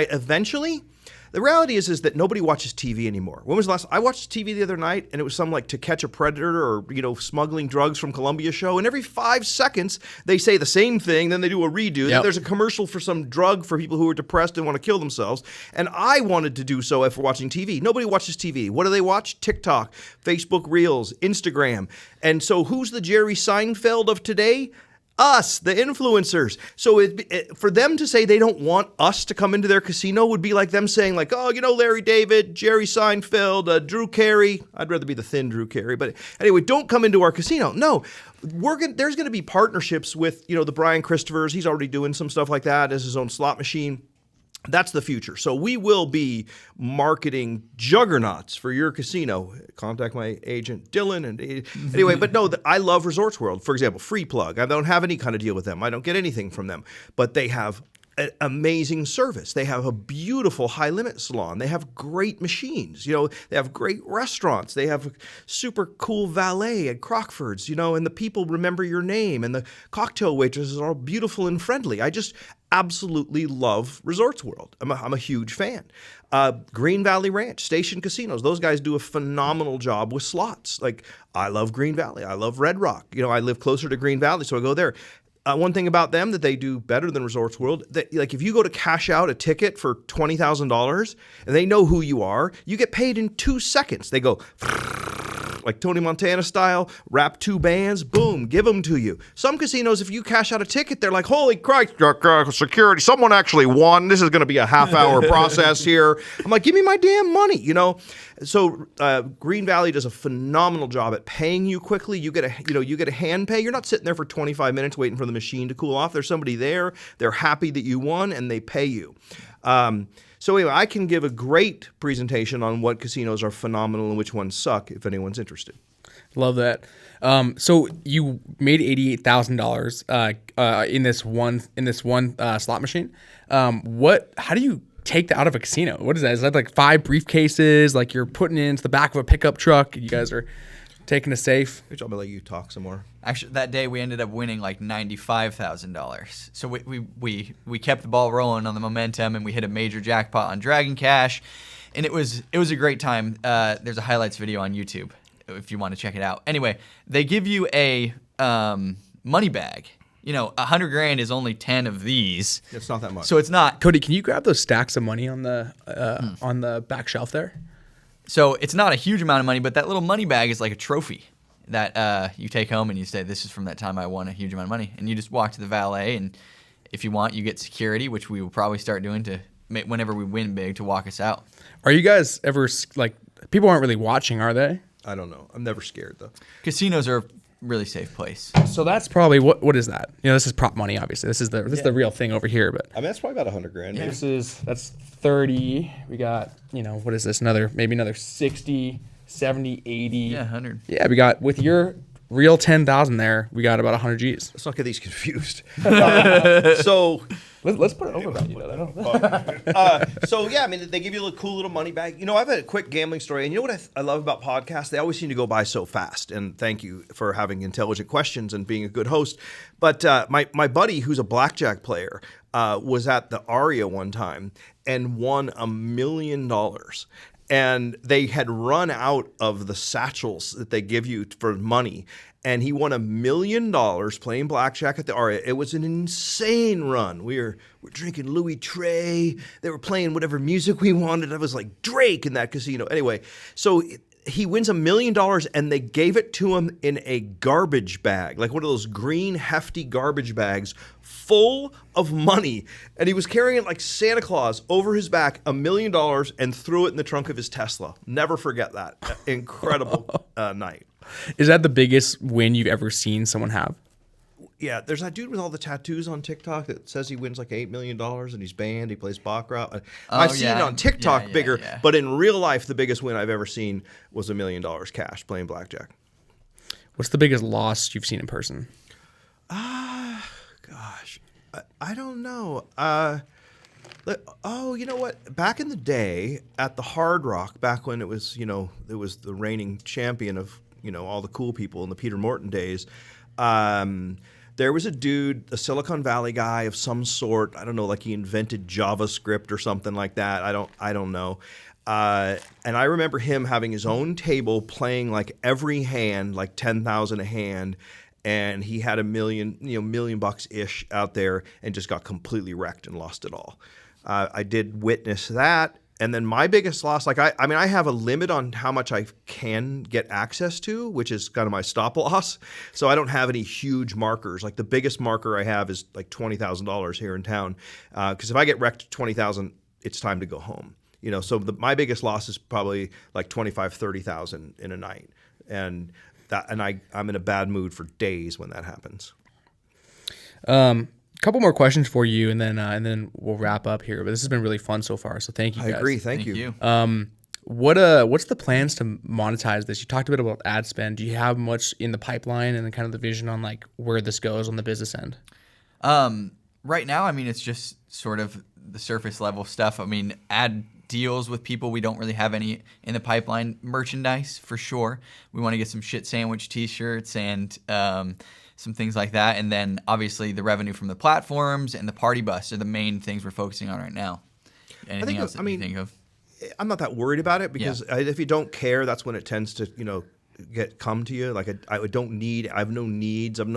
the reality is that nobody watches TV anymore. When was the last? I watched TV the other night, and it was some like To Catch a Predator or smuggling drugs from Colombia show. And every 5 seconds they say the same thing, then they do a redo. Yep. Then there's a commercial for some drug for people who are depressed and want to kill themselves. And I wanted to do so after watching TV. Nobody watches TV. What do they watch? TikTok, Facebook Reels, Instagram. And so who's the Jerry Seinfeld of today? Us, the influencers. So for them to say they don't want us to come into their casino would be like them saying like, oh, Larry David, Jerry Seinfeld, Drew Carey. I'd rather be the thin Drew Carey. But anyway, don't come into our casino. No, there's going to be partnerships with, the Brian Christophers. He's already doing some stuff like that as his own slot machine. That's the future. So we will be marketing juggernauts for your casino. Contact my agent, Dylan. And anyway, but no, I love Resorts World. For example, Free Plug. I don't have any kind of deal with them. I don't get anything from them. But they have an amazing service. They have a beautiful high-limit salon. They have great machines. They have great restaurants. They have super cool valet at Crockford's, and the people remember your name. And the cocktail waitresses are all beautiful and friendly. I just absolutely love Resorts World. I'm a huge fan. Green Valley Ranch, Station Casinos, those guys do a phenomenal job with slots. Like, I love Green Valley. I love Red Rock. I live closer to Green Valley, so I go there. One thing about them that they do better than Resorts World, like if you go to cash out a ticket for $20,000 and they know who you are, you get paid in 2 seconds. They go like Tony Montana style, wrap 2 bands, boom, give them to you. Some casinos, if you cash out a ticket, they're like, holy Christ, security, someone actually won. This is going to be a half-hour process here. I'm like, give me my damn money, So Green Valley does a phenomenal job at paying you quickly. You get a hand pay. You're not sitting there for 25 minutes waiting for the machine to cool off. There's somebody there. They're happy that you won, and they pay you. So anyway, I can give a great presentation on what casinos are phenomenal and which ones suck if anyone's interested. Love that. So you made $88,000 in this one slot machine. How do you take that out of a casino? What is that? Is that like 5 briefcases? Like you're putting into the back of a pickup truck? You guys are taking a safe? I'm gonna let you talk some more. Actually, that day we ended up winning like $95,000. So we kept the ball rolling on the momentum, and we hit a major jackpot on Dragon Cash, and it was a great time. There's a highlights video on YouTube if you want to check it out. Anyway, they give you a money bag. You know, $100,000 is only 10 of these. It's not that much. So it's not. Cody, can you grab those stacks of money on the back shelf there? So it's not a huge amount of money, but that little money bag is like a trophy that you take home and you say, this is from that time I won a huge amount of money. And you just walk to the valet, and if you want, you get security, which we will probably start doing whenever we win big to walk us out. Are you guys ever, like, people aren't really watching, are they? I don't know. I'm never scared, though. Casinos are a really safe place. So that's probably, what is that? You know, this is prop money, obviously. This is the real thing over here, but. I mean, that's probably about $100,000. Yeah. That's 30. We got, what is this? Maybe another 60, 70, 80. Yeah, 100. Yeah, we got, with your real 10,000 there, we got about 100 G's. Let's not get these confused. So let's put it over by you, though. So yeah, I mean, they give you a cool little money bag. I have a quick gambling story, and you know what I love about podcasts? They always seem to go by so fast. And thank you for having intelligent questions and being a good host. But my buddy, who's a blackjack player, was at the Aria one time and won $1 million. And they had run out of the satchels that they give you for money. And he won $1 million playing blackjack at the Aria. It was an insane run. We're drinking Louis Trey. They were playing whatever music we wanted. I was like Drake in that casino. Anyway, so he wins $1 million, and they gave it to him in a garbage bag, like one of those green, hefty garbage bags full of money. And he was carrying it like Santa Claus over his back, $1 million, and threw it in the trunk of his Tesla. Never forget that. Incredible night. Is that the biggest win you've ever seen someone have? Yeah, there's that dude with all the tattoos on TikTok that says he wins like $8 million and he's banned. He plays baccarat. I've seen it on TikTok bigger, but in real life, the biggest win I've ever seen was $1 million cash playing blackjack. What's the biggest loss you've seen in person? Gosh, I don't know. You know what? Back in the day at the Hard Rock, back when it was, it was the reigning champion of, all the cool people in the Peter Morton days. There was a dude, a Silicon Valley guy of some sort. I don't know, like he invented JavaScript or something like that. I don't know. And I remember him having his own table playing like every hand, like 10,000 a hand. And he had $1 million bucks-ish out there and just got completely wrecked and lost it all. I did witness that. And then my biggest loss, like I have a limit on how much I can get access to, which is kind of my stop loss. So I don't have any huge markers. Like the biggest marker I have is like $20,000 here in town. Because if I get wrecked $20,000, it's time to go home. So my biggest loss is probably like $25,000-$30,000 in a night. And I'm in a bad mood for days when that happens. Couple more questions for you, and then we'll wrap up here. But this has been really fun so far. So thank you, guys. I agree. Thank you. What's the plans to monetize this? You talked a bit about ad spend. Do you have much in the pipeline, and then kind of the vision on like where this goes on the business end? Right now, I mean, it's just sort of the surface level stuff. I mean, ad deals with people. We don't really have any in the pipeline. Merchandise for sure. We want to get some shit sandwich T-shirts and some things like that. And then obviously the revenue from the platforms and the party bus are the main things we're focusing on right now. Anything else that you think of? I'm not that worried about it because if you don't care, that's when it tends to, come to you. Like I have no needs, I have no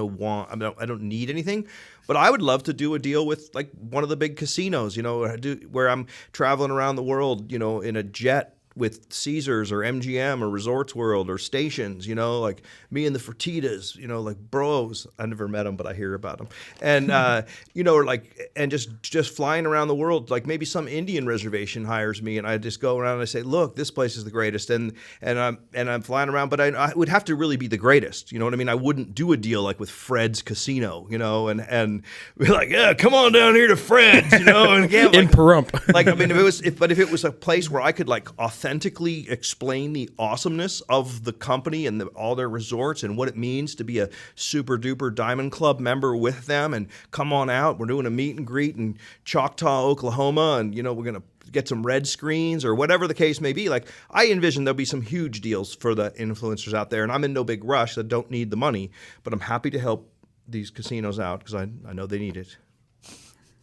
want, I don't need anything. But I would love to do a deal with like one of the big casinos, where I'm traveling around the world, in a jet with Caesars or MGM or Resorts World or Stations, like me and the Fertitas, like bros. I never met them, but I hear about them. And, and just flying around the world, like maybe some Indian reservation hires me and I just go around and I say, look, this place is the greatest. And I'm flying around, but I would have to really be the greatest. You know what I mean? I wouldn't do a deal like with Fred's Casino, and be like, yeah, come on down here to Fred's, and gamble. In Pahrump. Like, I mean, if it was a place where I could like authentically authentically explain the awesomeness of the company and all their resorts and what it means to be a super duper Diamond Club member with them, and come on out. We're doing a meet and greet in Choctaw, Oklahoma, and we're going to get some red screens or whatever the case may be. Like, I envision there'll be some huge deals for the influencers out there, and I'm in no big rush. I don't need the money, but I'm happy to help these casinos out because I know they need it.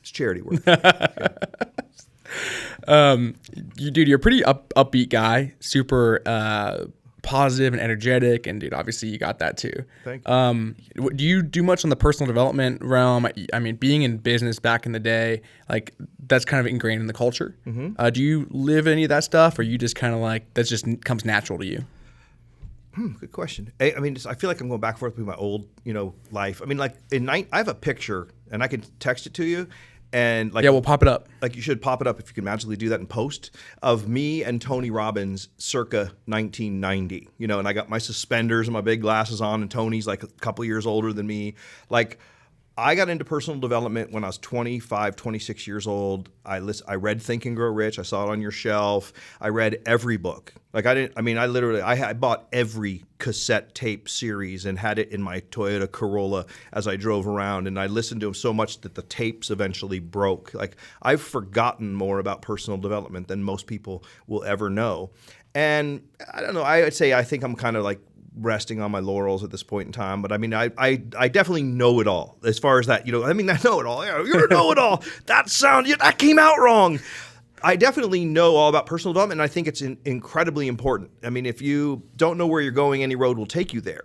It's charity work. You're a pretty upbeat guy, super positive and energetic, and dude, obviously you got that too. Thank you. Do you do much on the personal development realm? I mean, being in business back in the day, like that's kind of ingrained in the culture. Mm-hmm. Do you live any of that stuff, or you just kind of like that just comes natural to you? Good question. I mean, I feel like I'm going back and forth with my old, life. I mean, like I have a picture, and I can text it to you. And like, yeah, we'll pop it up. Like, you should pop it up if you can magically do that in post, of me and Tony Robbins circa 1990. And I got my suspenders and my big glasses on, and Tony's like a couple years older than me. Like, I got into personal development when I was 25, 26 years old. I read Think and Grow Rich. I saw it on your shelf. I read every book. Like, I bought every cassette tape series and had it in my Toyota Corolla as I drove around. And I listened to them so much that the tapes eventually broke. Like, I've forgotten more about personal development than most people will ever know. And I don't know, I think I'm kind of like resting on my laurels at this point in time, but I mean, I definitely know it all as far as that. I know it all. You know it all. That came out wrong. I definitely know all about personal development, and I think it's incredibly important. I mean, if you don't know where you're going, any road will take you there.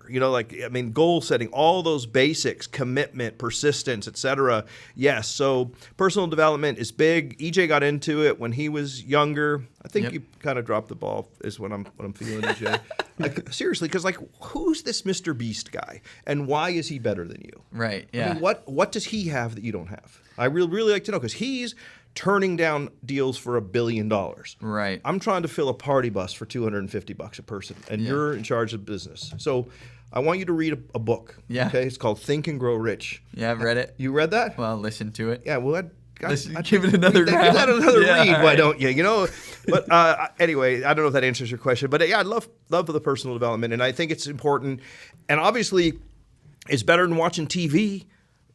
Goal setting, all those basics, commitment, persistence, etc. Yes, so personal development is big. EJ got into it when he was younger. I think you kind of dropped the ball is what I'm feeling, EJ. Like, seriously, because who's this Mr. Beast guy, and why is he better than you? Right. Yeah. I mean, what does he have that you don't have? I really like to know, because he's turning down deals for $1 billion. Right. I'm trying to fill a party bus for $250 a person, and you're in charge of business. So I want you to read a book. Yeah. Okay. It's called Think and Grow Rich. Yeah, I've read it. You read that? Well, listen to it. Yeah. Well, I'd give it another round. Give that another read. Right. Why don't you? But anyway, I don't know if that answers your question. But yeah, I love the personal development, and I think it's important. And obviously, it's better than watching TV.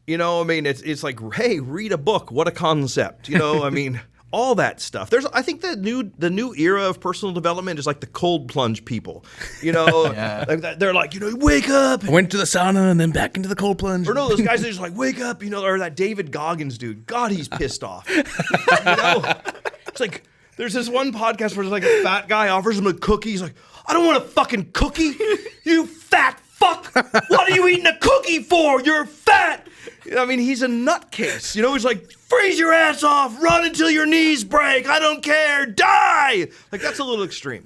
It's like, hey, read a book. What a concept. All that stuff. I think the new era of personal development is like the cold plunge people. Yeah. Like they're like, wake up. I went to the sauna and then back into the cold plunge. Or no, those guys are just like, wake up. Or that David Goggins dude. God, he's pissed off. It's like, there's this one podcast where there's like a fat guy offers him a cookie. He's like, I don't want a fucking cookie. You fat fuck. What are you eating a cookie for? You're fat. He's a nutcase. He's like, freeze your ass off, run until your knees break. I don't care, die. Like, that's a little extreme,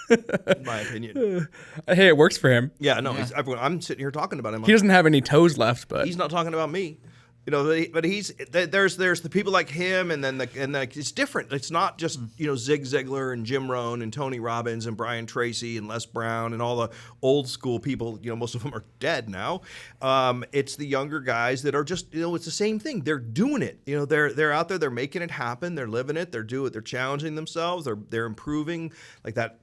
in my opinion. Hey, it works for him. Yeah, no, I'm sitting here talking about him. He doesn't have any toes left, but he's not talking about me. But there's the people like him, and then it's different. It's not just Zig Ziglar and Jim Rohn and Tony Robbins and Brian Tracy and Les Brown and all the old school people. Most of them are dead now. It's the younger guys that are just it's the same thing. They're doing it. They're out there. They're making it happen. They're living it. They're challenging themselves. They're improving. Like that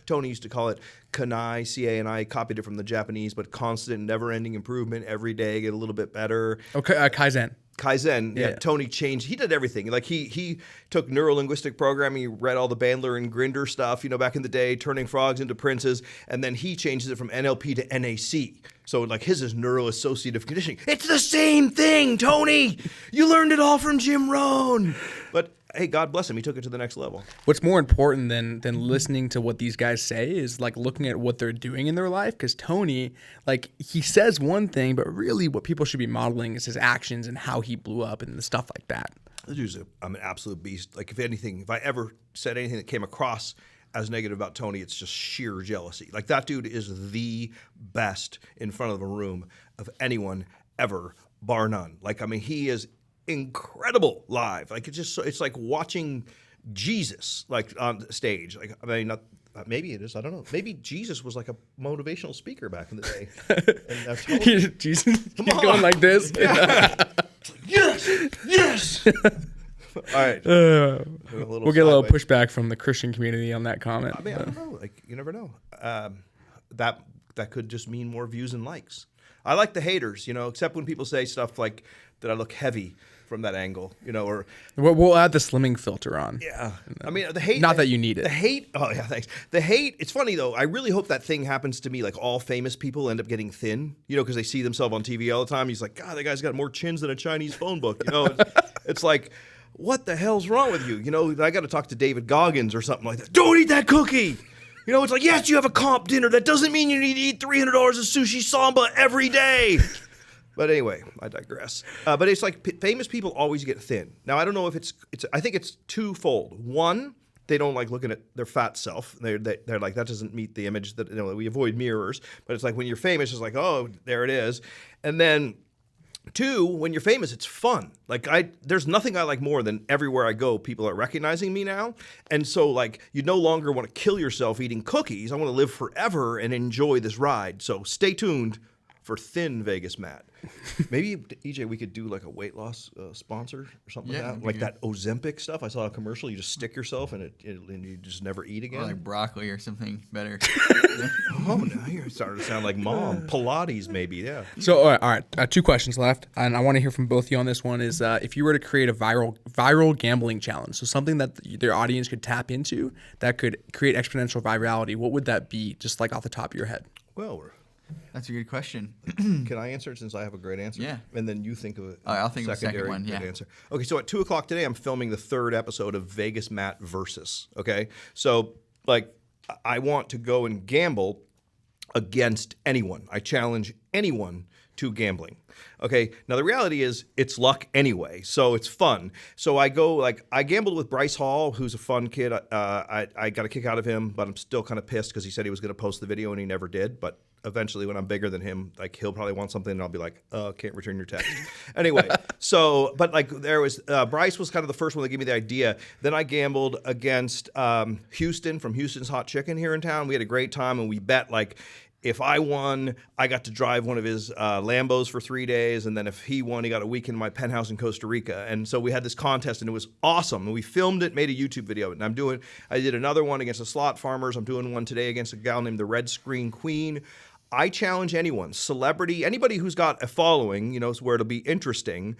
Tony used to call it Kanai, C-A-N-I, copied it from the Japanese, but constant, never-ending improvement every day, get a little bit better. Okay, Kaizen. Yeah. Tony changed. He did everything. Like, he took neuro-linguistic programming, he read all the Bandler and Grinder stuff, back in the day, turning frogs into princes, and then he changes it from NLP to NAC. So, like, his is neuro-associative conditioning. It's the same thing, Tony! You learned it all from Jim Rohn! But hey, God bless him. He took it to the next level. What's more important than listening to what these guys say is like looking at what they're doing in their life. Because Tony, like, he says one thing, but really what people should be modeling is his actions and how he blew up and the stuff like that. This dude's I'm an absolute beast. Like, if I ever said anything that came across as negative about Tony, it's just sheer jealousy. Like, that dude is the best in front of a room of anyone ever, bar none. Like, he is incredible live. Like, it's like watching Jesus, like, on stage. Like, maybe it is. I don't know. Maybe Jesus was like a motivational speaker back in the day. And that's Jesus, he's going like this. Yeah. Yes. right. We'll get a little pushback from the Christian community on that comment. I mean, I don't know. Like, you never know. That could just mean more views and likes. I like the haters, except when people say stuff like that I look heavy from that angle, or we'll add the slimming filter on. Yeah. I mean, the hate. Not that you need it. The hate. Oh yeah, thanks. The hate. It's funny though. I really hope that thing happens to me. Like all famous people end up getting thin, because they see themselves on TV all the time. He's like, God, that guy's got more chins than a Chinese phone book. It's like, what the hell's wrong with you? I got to talk to David Goggins or something like that. Don't eat that cookie. It's like, yes, you have a comp dinner. That doesn't mean you need to eat $300 of sushi samba every day. But anyway, I digress. But it's like famous people always get thin. Now, I don't know if it's. I think it's twofold. One, they don't like looking at their fat self. They're like, that doesn't meet the image that we avoid mirrors. But it's like when you're famous, it's like, oh, there it is. And then two, when you're famous, it's fun. Like there's nothing I like more than everywhere I go, people are recognizing me now. And so like you no longer want to kill yourself eating cookies. I want to live forever and enjoy this ride. So stay tuned for thin Vegas Matt. Maybe, EJ, we could do like a weight loss sponsor or something like that. Like that Ozempic stuff. I saw a commercial. You just stick yourself and you just never eat again. Or like broccoli or something better. Oh, now you're starting to sound like mom. Pilates, maybe, yeah. So, all right, 2 questions left. And I want to hear from both of you on this one is if you were to create a viral gambling challenge, so something that their audience could tap into that could create exponential virality, what would that be, just like off the top of your head? Well, that's a good question. Can I answer it since I have a great answer? Yeah. And then you think of I'll think of a second one, good answer. Okay, so at 2 o'clock today, I'm filming the 3rd episode of Vegas Matt Versus. Okay? So, like, I want to go and gamble against anyone. I challenge anyone to gambling. Okay, now the reality is it's luck anyway, so it's fun. So I gambled with Bryce Hall, who's a fun kid. I got a kick out of him, but I'm still kind of pissed because he said he was going to post the video and he never did. But eventually, when I'm bigger than him, like he'll probably want something and I'll be like, can't return your text. Anyway, but like there was, Bryce was kind of the first one that gave me the idea. Then I gambled against Houston from Houston's Hot Chicken here in town. We had a great time and we bet like, if I won, I got to drive one of his Lambos for 3 days. And then if he won, he got a weekend in my penthouse in Costa Rica. And so we had this contest and it was awesome. And we filmed it, made a YouTube video. And I did another one against the slot farmers. I'm doing one today against a gal named the Red Screen Queen. I challenge anyone, celebrity, anybody who's got a following, where it'll be interesting.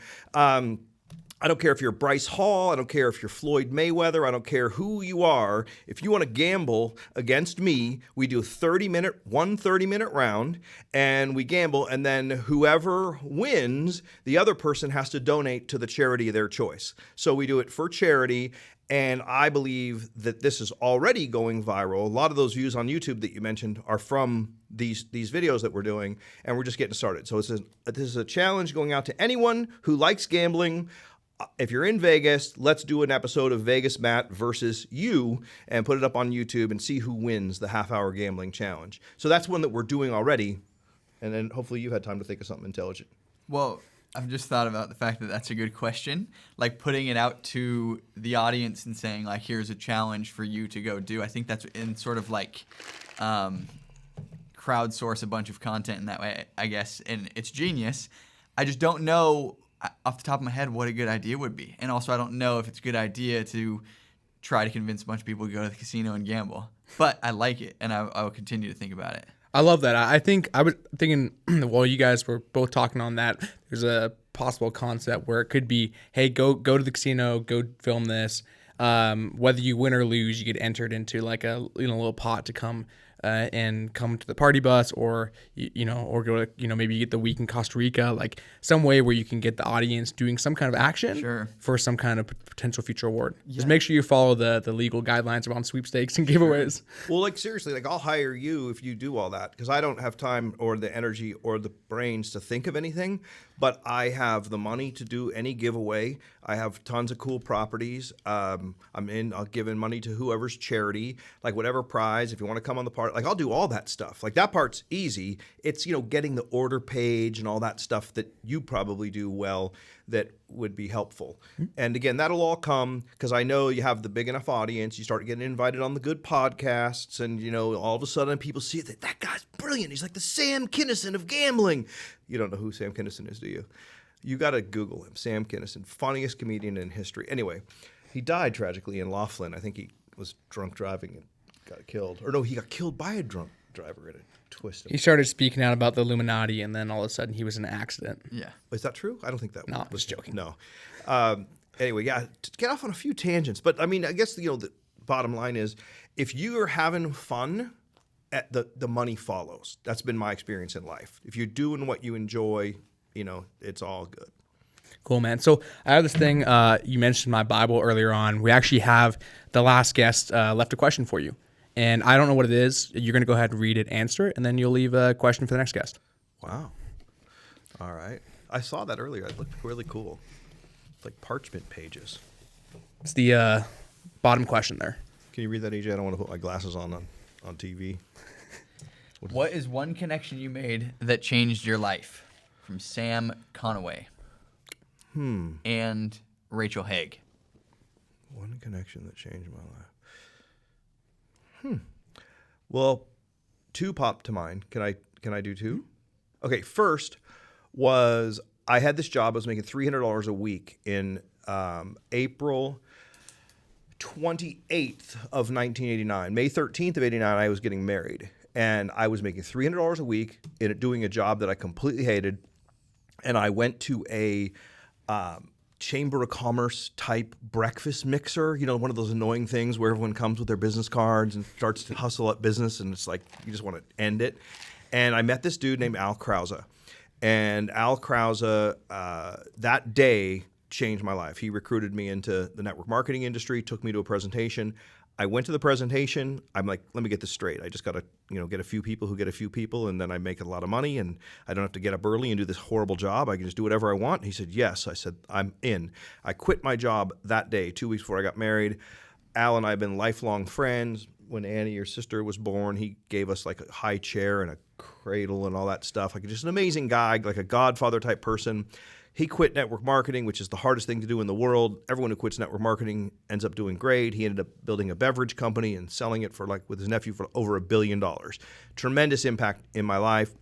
I don't care if you're Bryce Hall. I don't care if you're Floyd Mayweather. I don't care who you are. If you want to gamble against me, we do one 30-minute round, and we gamble, and then whoever wins, the other person has to donate to the charity of their choice. So we do it for charity, and I believe that this is already going viral. A lot of those views on YouTube that you mentioned are from these videos that we're doing, and we're just getting started. So this is a challenge going out to anyone who likes gambling. If you're in Vegas, let's do an episode of Vegas Matt versus you and put it up on YouTube and see who wins the half-hour gambling challenge. So that's one that we're doing already, and then hopefully you've had time to think of something intelligent. Well, I've just thought about the fact that that's a good question. Like putting it out to the audience and saying like, here's a challenge for you to go do. I think that's in sort of like crowdsource a bunch of content in that way, I guess. And it's genius. I just don't know off the top of my head what a good idea would be. And also I don't know if it's a good idea to try to convince a bunch of people to go to the casino and gamble. But I like it, and I will continue to think about it. I love that. I was thinking while you guys were both talking on that, there's a possible concept where it could be, hey, go to the casino, go film this. Whether you win or lose, you get entered into like a little pot to come and come to the party bus, or or go to maybe you get the week in Costa Rica, like some way where you can get the audience doing some kind of action for some kind of potential future award. Yeah. Just make sure you follow the legal guidelines around sweepstakes and giveaways. Well, like seriously, like I'll hire you if you do all that, because I don't have time or the energy or the brains to think of anything. But I have the money to do any giveaway. I have tons of cool properties. I'll give in money to whoever's charity, like whatever prize. If you want to come on the part, Like I'll do all that stuff. Like that part's easy. It's, getting the order page and all that stuff that you probably do well that would be helpful. And again, that'll all come because I know you have the big enough audience. You start getting invited on the good podcasts and, all of a sudden people see that guy's brilliant. He's like the Sam Kinison of gambling. You don't know who Sam Kinison is, do you? You got to Google him. Sam Kinison, funniest comedian in history. Anyway, he died tragically in Laughlin. I think he was drunk driving and got killed. Or no, he got killed by a drunk driver in a twist. He started speaking out about the Illuminati, and then all of a sudden he was in an accident. Yeah. Is that true? I don't think that No, was. I was joking. No. Anyway, yeah, to get off on a few tangents. But, I mean, I guess, the bottom line is if you are having fun, the money follows. That's been my experience in life. If you're doing what you enjoy, it's all good. Cool, man. So I have this thing. You mentioned my Bible earlier on. We actually have the last guest left a question for you. And I don't know what it is. You're going to go ahead and read it, answer it, and then you'll leave a question for the next guest. Wow. All right. I saw that earlier. It looked really cool. It's like parchment pages. It's the bottom question there. Can you read that, AJ? I don't want to put my glasses on TV. What is one connection you made that changed your life? From Sam Conaway. And Rachel Haig. One connection that changed my life. Well, two popped to mind. Can I do two? Okay, first was I had this job. I was making $300 a week in April 28th of 1989. May 13th of 89, I was getting married. And I was making $300 a week doing a job that I completely hated. And I went to a Chamber of Commerce type breakfast mixer, one of those annoying things where everyone comes with their business cards and starts to hustle up business, and it's like you just want to end it. And I met this dude named Al Krause. And Al Krause, that day, changed my life. He recruited me into the network marketing industry, took me to a presentation. I went to the presentation. I'm like, let me get this straight. I just got to, get a few people who get a few people, and then I make a lot of money, and I don't have to get up early and do this horrible job. I can just do whatever I want. He said, yes. I said, I'm in. I quit my job that day, 2 weeks before I got married. Al and I have been lifelong friends. When Annie, your sister, was born, he gave us like a high chair and a cradle and all that stuff. Like just an amazing guy, like a godfather type person. He quit network marketing, which is the hardest thing to do in the world. Everyone who quits network marketing ends up doing great. He ended up building a beverage company and selling it with his nephew for over $1 billion. Tremendous impact in my life.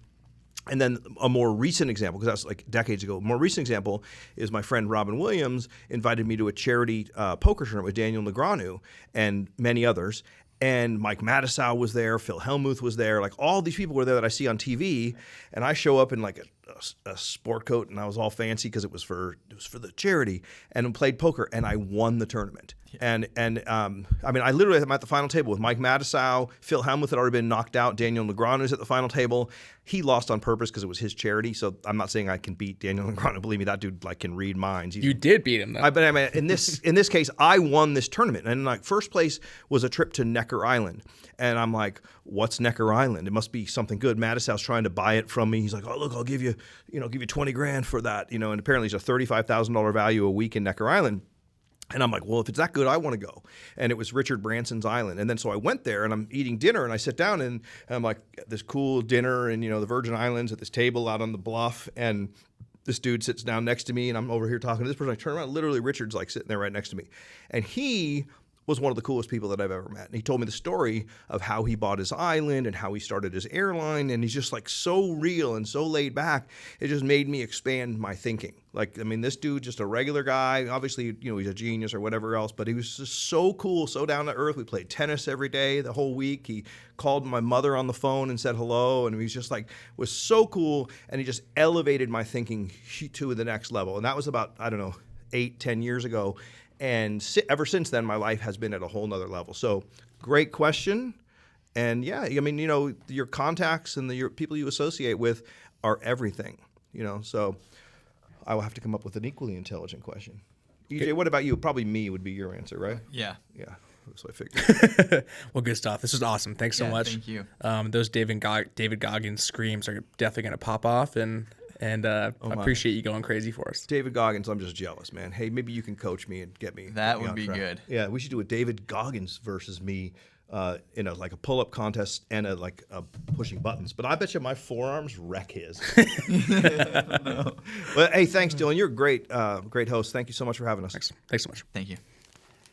And then a more recent example, because that's like decades ago, a more recent example is my friend Robin Williams invited me to a charity poker tournament with Daniel Negreanu and many others. And Mike Matisow was there, Phil Hellmuth was there, like all these people were there that I see on TV. And I show up in like a sport coat, and I was all fancy because it was for the charity, and played poker, and I won the tournament. Yeah. And I mean, I literally am at the final table with Mike Matisow. Phil Hellmuth had already been knocked out. Daniel Negreanu is at the final table. He lost on purpose because it was his charity. So I'm not saying I can beat Daniel Negreanu. Believe me, that dude like can read minds. You did beat him, though. But I mean, in this case, I won this tournament, and like first place was a trip to Necker Island. And I'm like, what's Necker Island? It must be something good. Matisow's trying to buy it from me. He's like, oh, look, I'll give you $20,000 for that. And apparently it's a $35,000 value a week in Necker Island. And I'm like, well, if it's that good, I want to go. And it was Richard Branson's island. And then so I went there, and I'm eating dinner, and I sit down, and I'm like, this cool dinner in, the Virgin Islands at this table out on the bluff. And this dude sits down next to me, and I'm over here talking to this person. I turn around, literally Richard's like sitting there right next to me. And he was one of the coolest people that I've ever met. And he told me the story of how he bought his island and how he started his airline. And he's just like so real and so laid back. It just made me expand my thinking. Like, I mean, this dude, just a regular guy, obviously, he's a genius or whatever else, but he was just so cool, so down to earth. We played tennis every day, the whole week. He called my mother on the phone and said hello. And he was just like, was so cool. And he just elevated my thinking to the next level. And that was about, 8-10 years ago. And ever since then, my life has been at a whole nother level. So great question. And yeah, I mean, your contacts and your people you associate with are everything, so I will have to come up with an equally intelligent question. EJ, what about you? Probably me would be your answer, right? Yeah. Yeah. So I figured. Well, good stuff. This was awesome. Thanks so much. Thank you. Those David Goggins screams are definitely going to pop off and And I appreciate you going crazy for us. David Goggins, I'm just jealous, man. Hey, maybe you can coach me and get me. That get me would on be track. good. Yeah, we should do a David Goggins versus me, in a pull-up contest and a pushing buttons. But I bet you my forearms wreck his. Well, hey, thanks, Dylan. You're a great host. Thank you so much for having us. Thanks so much. Thank you.